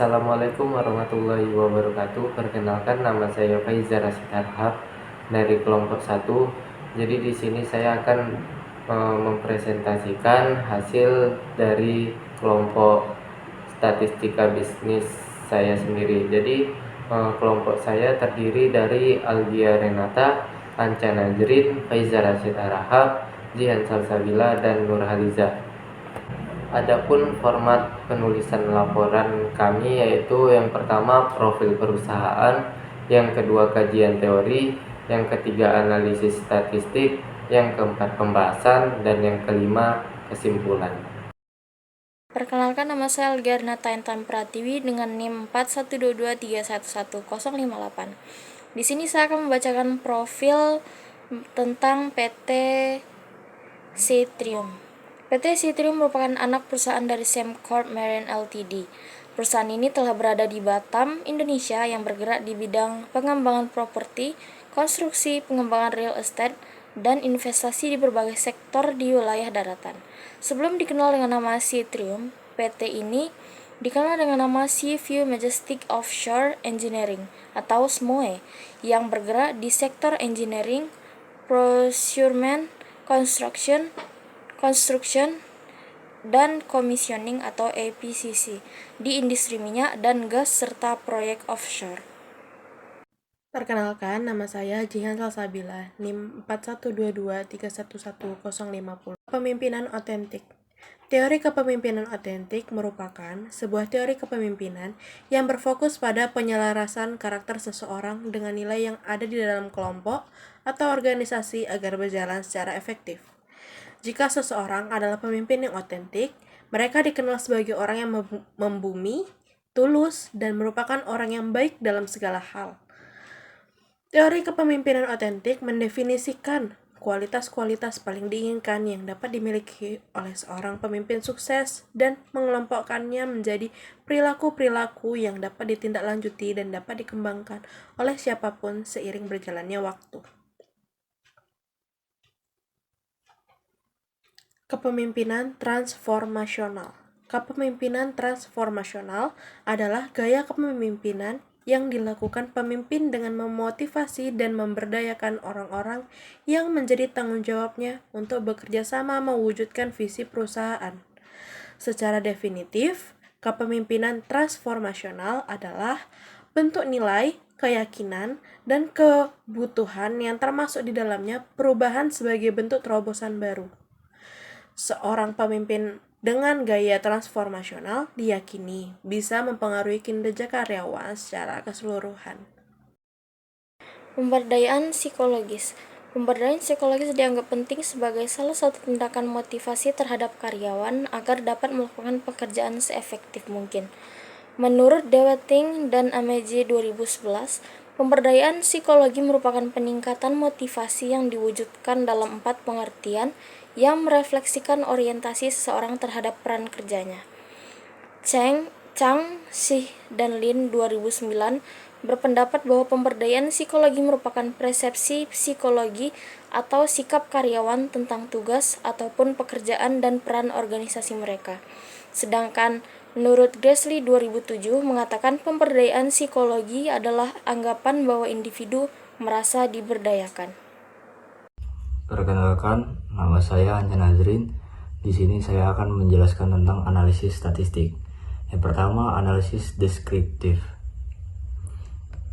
Assalamualaikum warahmatullahi wabarakatuh. Perkenalkan, nama saya Faizar Rasid Harhab dari kelompok 1. Jadi di sini saya akan mempresentasikan hasil dari kelompok statistika bisnis saya sendiri. Jadi kelompok saya terdiri dari Aldia Renata, Anca Najrin, Faizar Rasid Harhab, Jihan Salsabila, dan Nur Haliza. Adapun format penulisan laporan kami yaitu yang pertama profil perusahaan, yang kedua kajian teori, yang ketiga analisis statistik, yang keempat pembahasan, dan yang kelima kesimpulan. Perkenalkan, nama saya Aldia Renata Intan Pratiwi dengan NIM 4122311058. Di sini saya akan membacakan profil tentang PT Citrium. PT Citrium merupakan anak perusahaan dari Sembcorp Marine Ltd. Perusahaan ini telah berada di Batam, Indonesia, yang bergerak di bidang pengembangan properti, konstruksi, pengembangan real estate, dan investasi di berbagai sektor di wilayah daratan. Sebelum dikenal dengan nama Citrium, PT ini dikenal dengan nama Seaview Majestic Offshore Engineering atau SMOE, yang bergerak di sektor engineering, procurement, construction, dan commissioning atau EPCC di industri minyak dan gas serta proyek offshore. Perkenalkan, nama saya Jihan Salsabila, NIM 4122311050. Kepemimpinan otentik. Teori kepemimpinan otentik merupakan sebuah teori kepemimpinan yang berfokus pada penyelarasan karakter seseorang dengan nilai yang ada di dalam kelompok atau organisasi agar berjalan secara efektif. Jika seseorang adalah pemimpin yang otentik, mereka dikenal sebagai orang yang membumi, tulus, dan merupakan orang yang baik dalam segala hal. Teori kepemimpinan otentik mendefinisikan kualitas-kualitas paling diinginkan yang dapat dimiliki oleh seorang pemimpin sukses dan mengelompokkannya menjadi perilaku-perilaku yang dapat ditindaklanjuti dan dapat dikembangkan oleh siapapun seiring berjalannya waktu. Kepemimpinan transformasional. Kepemimpinan transformasional adalah gaya kepemimpinan yang dilakukan pemimpin dengan memotivasi dan memberdayakan orang-orang yang menjadi tanggung jawabnya untuk bekerja sama mewujudkan visi perusahaan. Secara definitif, kepemimpinan transformasional adalah bentuk nilai, keyakinan, dan kebutuhan yang termasuk di dalamnya perubahan sebagai bentuk terobosan baru. Seorang pemimpin dengan gaya transformasional diyakini bisa mempengaruhi kinerja karyawan secara keseluruhan. Pemberdayaan psikologis. Pemberdayaan psikologis dianggap penting sebagai salah satu tindakan motivasi terhadap karyawan agar dapat melakukan pekerjaan seefektif mungkin. Menurut Dewating dan Ameji 2011, pemberdayaan psikologi merupakan peningkatan motivasi yang diwujudkan dalam 4 pengertian yang merefleksikan orientasi seseorang terhadap peran kerjanya. Chang, Shih, dan Lin 2009 berpendapat bahwa pemberdayaan psikologi merupakan persepsi psikologi atau sikap karyawan tentang tugas ataupun pekerjaan dan peran organisasi mereka. Sedangkan menurut Gressly 2007 mengatakan pemberdayaan psikologi adalah anggapan bahwa individu merasa diberdayakan. Perkenalkan, nama saya Anca Najrin. Di sini saya akan menjelaskan tentang analisis statistik. Yang pertama, analisis deskriptif.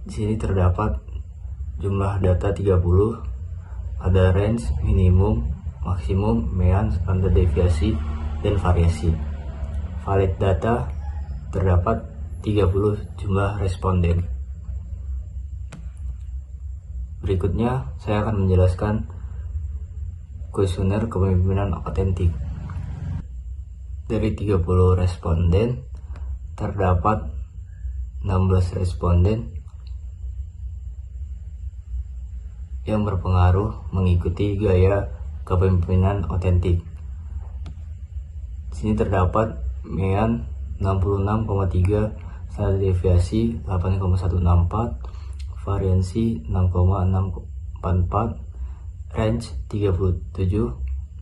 Di sini terdapat jumlah data 30, ada range, minimum, maksimum, mean, standar deviasi, dan variasi. Valid data terdapat 30 jumlah responden. Berikutnya, saya akan menjelaskan kuesioner kepemimpinan otentik. Dari 30 responden, terdapat 16 responden yang berpengaruh mengikuti gaya kepemimpinan otentik. Di sini terdapat mean 66,3, standar deviasi 8,164, variansi 6,644, range 37,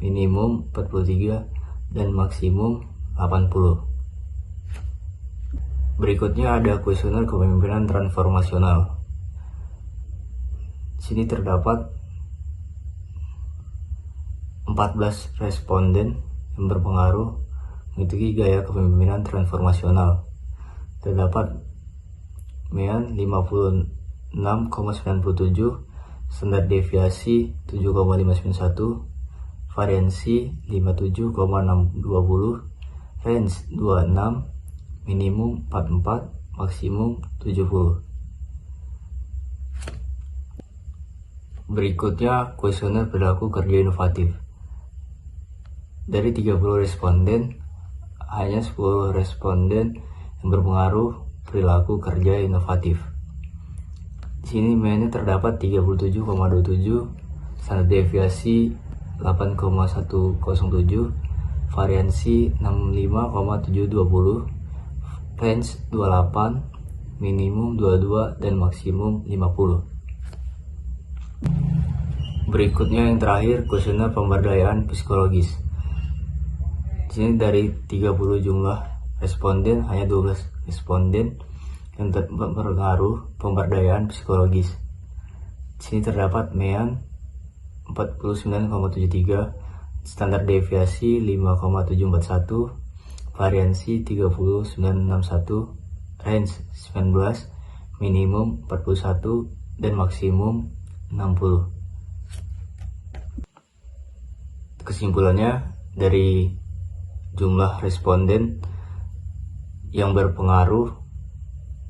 minimum 43, dan maksimum 80. Berikutnya ada kuesioner kepemimpinan transformasional. Di sini terdapat 14 responden yang berpengaruh mengikuti gaya kepemimpinan transformasional. Terdapat MEAN 56,97, standar deviasi 7,591, variansi 57,620, range 26, minimum 44, maksimum 70. Berikutnya kuesioner perilaku kerja inovatif. Dari 30 responden, hanya 10 responden yang berpengaruh perilaku kerja inovatif. Di sini mainnya terdapat 37,27, standar deviasi 8,107, variansi 65,720, range 28, minimum 22, dan maksimum 50. Berikutnya yang terakhir, kuesioner pemberdayaan psikologis. Di sini dari 30 jumlah responden, hanya 12 responden yang berpengaruh pemberdayaan psikologis. Di sini terdapat MEAN 49,73, standar deviasi 5,741, variansi 3961, range 19, minimum 41, dan maksimum 60. Kesimpulannya, dari jumlah responden yang berpengaruh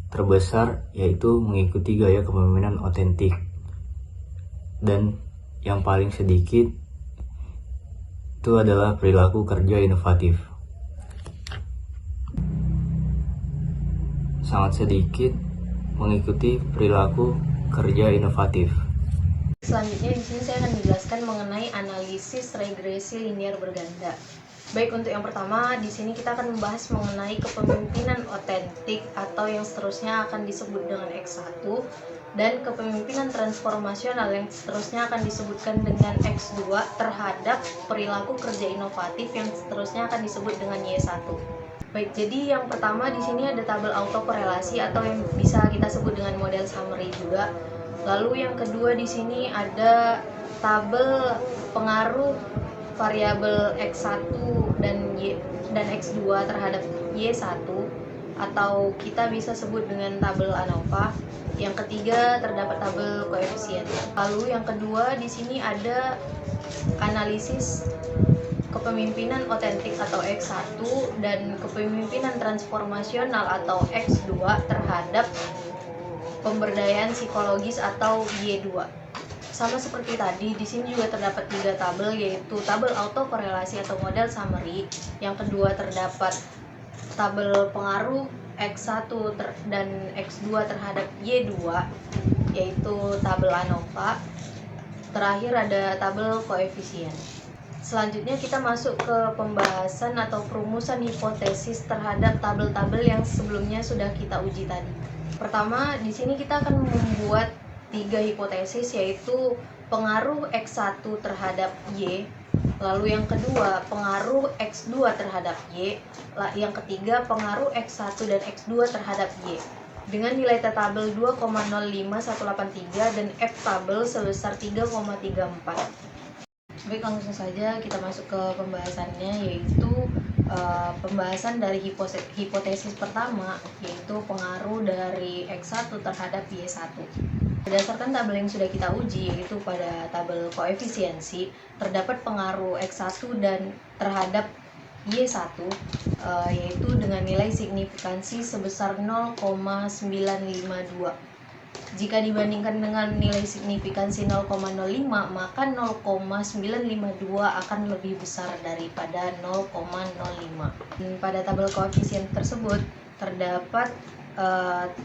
terbesar yaitu mengikuti gaya kepemimpinan otentik, dan yang paling sedikit itu adalah perilaku kerja inovatif. Sangat sedikit mengikuti perilaku kerja inovatif. Selanjutnya di sini saya akan menjelaskan mengenai analisis regresi linear berganda. Baik, untuk yang pertama di sini kita akan membahas mengenai kepemimpinan otentik atau yang seterusnya akan disebut dengan X1, dan kepemimpinan transformasional yang seterusnya akan disebutkan dengan X2 terhadap perilaku kerja inovatif yang seterusnya akan disebut dengan Y1. Baik, jadi yang pertama di sini ada tabel autokorelasi atau yang bisa kita sebut dengan model summary juga. Lalu yang kedua di sini ada tabel pengaruh variabel X1 dan X2 terhadap Y1 atau kita bisa sebut dengan tabel ANOVA. Yang ketiga terdapat tabel koefisien. Lalu yang kedua di sini ada analisis kepemimpinan otentik atau X1 dan kepemimpinan transformasional atau X2 terhadap pemberdayaan psikologis atau Y2. Sama seperti tadi, di sini juga terdapat 3 tabel, yaitu tabel autokorelasi atau model summary. Yang kedua terdapat tabel pengaruh X1 dan X2 terhadap Y2, yaitu tabel ANOVA. Terakhir ada tabel koefisien. Selanjutnya kita masuk ke pembahasan atau perumusan hipotesis terhadap tabel-tabel yang sebelumnya sudah kita uji tadi. Pertama, di sini kita akan membuat 3 hipotesis, yaitu pengaruh X1 terhadap Y, lalu yang kedua pengaruh X2 terhadap Y, yang ketiga pengaruh X1 dan X2 terhadap Y dengan nilai T tabel 2,05183 dan F tabel sebesar 3,34. Baik, langsung saja kita masuk ke pembahasannya, yaitu pembahasan dari hipotesis pertama, yaitu pengaruh dari X1 terhadap Y1. Berdasarkan tabel yang sudah kita uji, yaitu pada tabel koefisiensi, terdapat pengaruh X1 dan terhadap Y1, yaitu dengan nilai signifikansi sebesar 0,952. Jika dibandingkan dengan nilai signifikansi 0,05, maka 0,952 akan lebih besar daripada 0,05. Pada tabel koefisien tersebut terdapat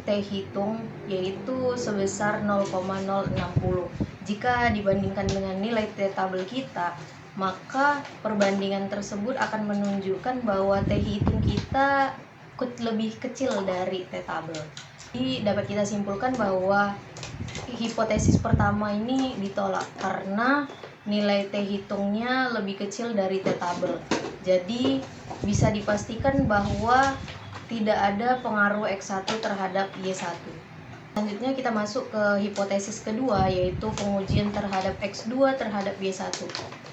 T hitung, yaitu sebesar 0,060. Jika dibandingkan dengan nilai T tabel kita, maka perbandingan tersebut akan menunjukkan bahwa T hitung kita lebih kecil dari T tabel. Jadi dapat kita simpulkan bahwa hipotesis pertama ini ditolak karena nilai T hitungnya lebih kecil dari T tabel. Jadi bisa dipastikan bahwa tidak ada pengaruh X1 terhadap Y1. Selanjutnya kita masuk ke hipotesis kedua, yaitu pengujian terhadap X2 terhadap Y1.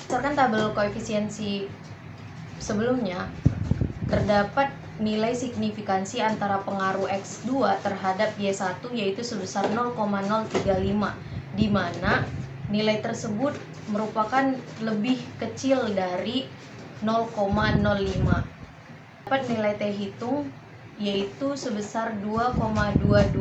Berdasarkan tabel koefisiensi sebelumnya, terdapat nilai signifikansi antara pengaruh X2 terhadap Y1 yaitu sebesar 0,035, di mana nilai tersebut merupakan lebih kecil dari 0,05. Dapat nilai T hitung yaitu sebesar 2,226,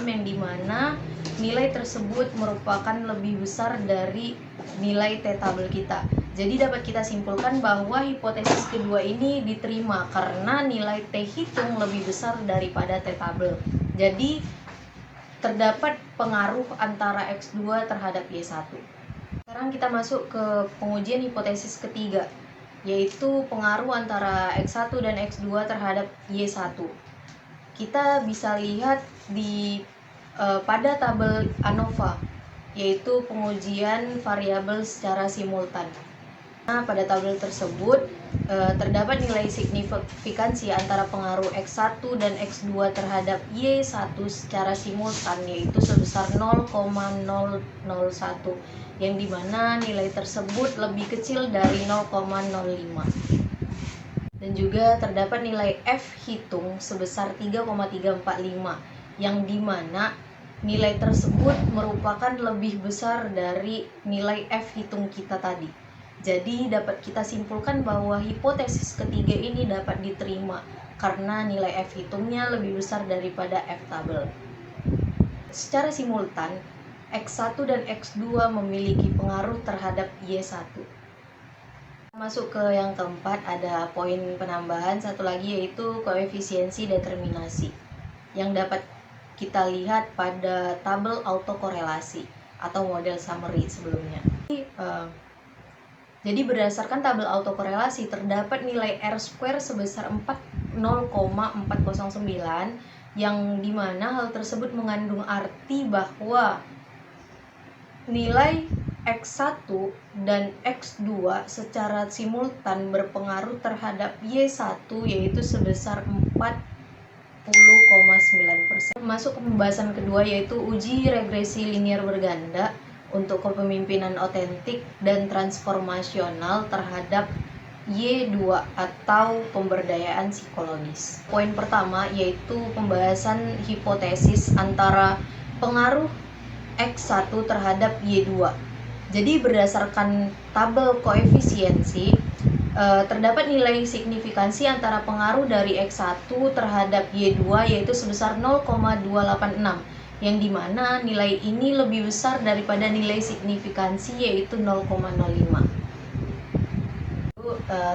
yang dimana nilai tersebut merupakan lebih besar dari nilai T tabel kita. Jadi dapat kita simpulkan bahwa hipotesis kedua ini diterima karena nilai T hitung lebih besar daripada T tabel. Jadi terdapat pengaruh antara X2 terhadap Y1. Sekarang kita masuk ke pengujian hipotesis ketiga, yaitu pengaruh antara X1 dan X2 terhadap Y1. Kita bisa lihat pada tabel ANOVA, yaitu pengujian variabel secara simultan. Nah, pada tabel tersebut terdapat nilai signifikansi antara pengaruh X1 dan X2 terhadap Y1 secara simultan, yaitu sebesar 0,001, yang dimana nilai tersebut lebih kecil dari 0,05. Dan juga terdapat nilai F hitung sebesar 3,345, yang dimana nilai tersebut merupakan lebih besar dari nilai F hitung kita tadi. Jadi dapat kita simpulkan bahwa hipotesis ketiga ini dapat diterima karena nilai F hitungnya lebih besar daripada F tabel. Secara simultan, X1 dan X2 memiliki pengaruh terhadap Y1. Masuk ke yang keempat, ada poin penambahan satu lagi, yaitu koefisiensi determinasi yang dapat kita lihat pada tabel autokorelasi atau model summary sebelumnya. Jadi berdasarkan tabel autokorelasi terdapat nilai R² sebesar 0,409, yang dimana hal tersebut mengandung arti bahwa nilai X1 dan X2 secara simultan berpengaruh terhadap Y1 yaitu sebesar 40,9%. Masuk ke pembahasan kedua, yaitu uji regresi linier berganda untuk kepemimpinan otentik dan transformasional terhadap Y2 atau pemberdayaan psikologis. Poin pertama yaitu pembahasan hipotesis antara pengaruh X1 terhadap Y2. Jadi berdasarkan tabel koefisiensi, terdapat nilai signifikansi antara pengaruh dari X1 terhadap Y2 yaitu sebesar 0,286. Yang dimana nilai ini lebih besar daripada nilai signifikansi yaitu 0,05.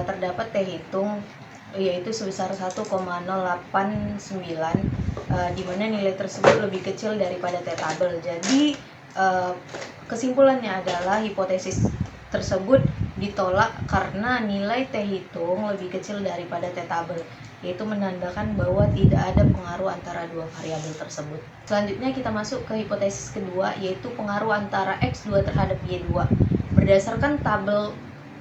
Terdapat T hitung yaitu sebesar 1,089, di mana nilai tersebut lebih kecil daripada T tabel. Jadi kesimpulannya adalah hipotesis tersebut ditolak karena nilai T hitung lebih kecil daripada T tabel, yaitu menandakan bahwa tidak ada pengaruh antara dua variabel tersebut. Selanjutnya kita masuk ke hipotesis kedua, yaitu pengaruh antara X2 terhadap Y2. Berdasarkan tabel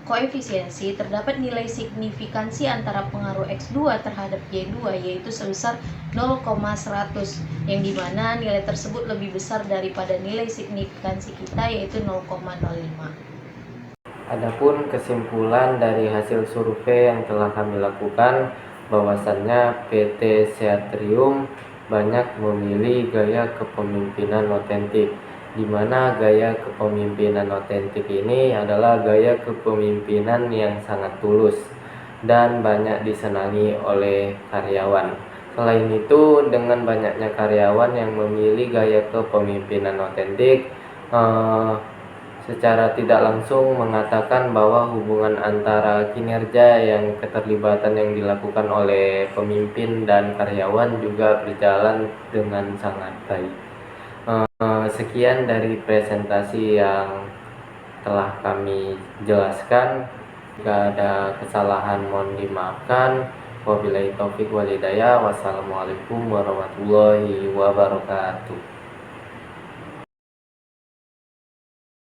koefisiensi, terdapat nilai signifikansi antara pengaruh X2 terhadap Y2 yaitu sebesar 0,100, yang dimana nilai tersebut lebih besar daripada nilai signifikansi kita yaitu 0,05. Adapun kesimpulan dari hasil survei yang telah kami lakukan, bahwasannya PT Seatrium banyak memilih gaya kepemimpinan otentik, di mana gaya kepemimpinan otentik ini adalah gaya kepemimpinan yang sangat tulus dan banyak disenangi oleh karyawan. Selain itu, dengan banyaknya karyawan yang memilih gaya kepemimpinan otentik, secara tidak langsung mengatakan bahwa hubungan antara kinerja yang keterlibatan yang dilakukan oleh pemimpin dan karyawan juga berjalan dengan sangat baik. Sekian dari presentasi yang telah kami jelaskan. Jika ada kesalahan mohon dimaafkan. Wabillahi taufik wal hidayah. Wassalamualaikum warahmatullahi wabarakatuh.